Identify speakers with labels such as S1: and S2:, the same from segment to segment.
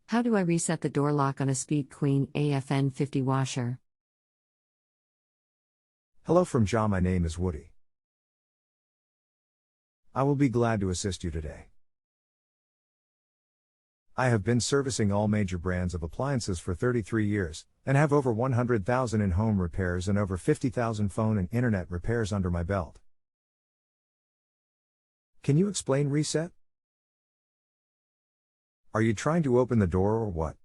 S1: How do I reset the door lock on a Speed Queen afn50 washer?
S2: Hello from Ja, my name is Woody. I will be glad to assist you today. I have been servicing all major brands of appliances for 33 years, and have over 100,000 in-home repairs and over 50,000 phone and internet repairs under my belt. Can you explain reset? Are you trying to open the door or what?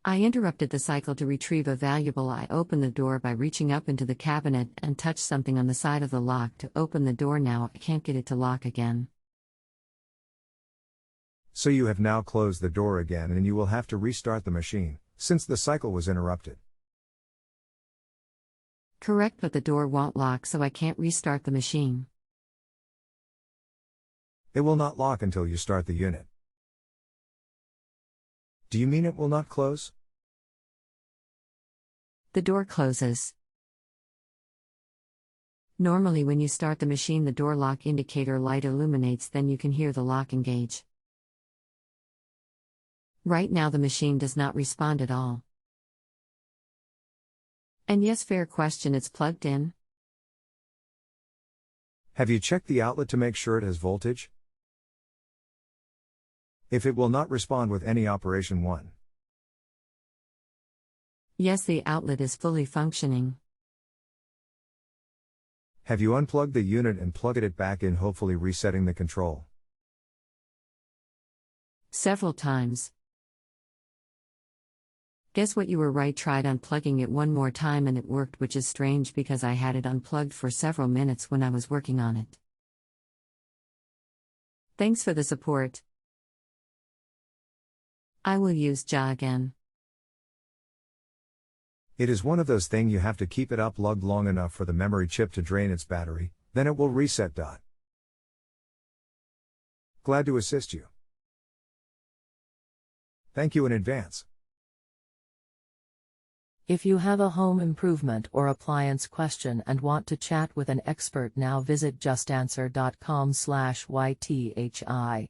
S1: I interrupted the cycle to retrieve a valuable. I opened the door by reaching up into the cabinet and touched something on the side of the lock to open the door. Now I can't get it to lock again.
S2: So you have now closed the door again and you will have to restart the machine, since the cycle was interrupted.
S1: Correct, but the door won't lock, so I can't restart the machine.
S2: It will not lock until you start the unit. Do you mean it will not close?
S1: The door closes. Normally when you start the machine, the door lock indicator light illuminates, then you can hear the lock engage. Right now the machine does not respond at all. And yes, fair question, it's plugged in.
S2: Have you checked the outlet to make sure it has voltage? If it will not respond with any operation 1.
S1: Yes, the outlet is fully functioning.
S2: Have you unplugged the unit and plugged it back in, hopefully resetting the control?
S1: Several times. Guess what, you were right, tried unplugging it one more time and it worked, which is strange because I had it unplugged for several minutes when I was working on it. Thanks for the support. I will use Ja again.
S2: It is one of those things you have to keep it unplugged long enough for the memory chip to drain its battery, then it will reset. Glad to assist you. Thank you in advance.
S3: If you have a home improvement or appliance question and want to chat with an expert, now visit JustAnswer.com/YTHI.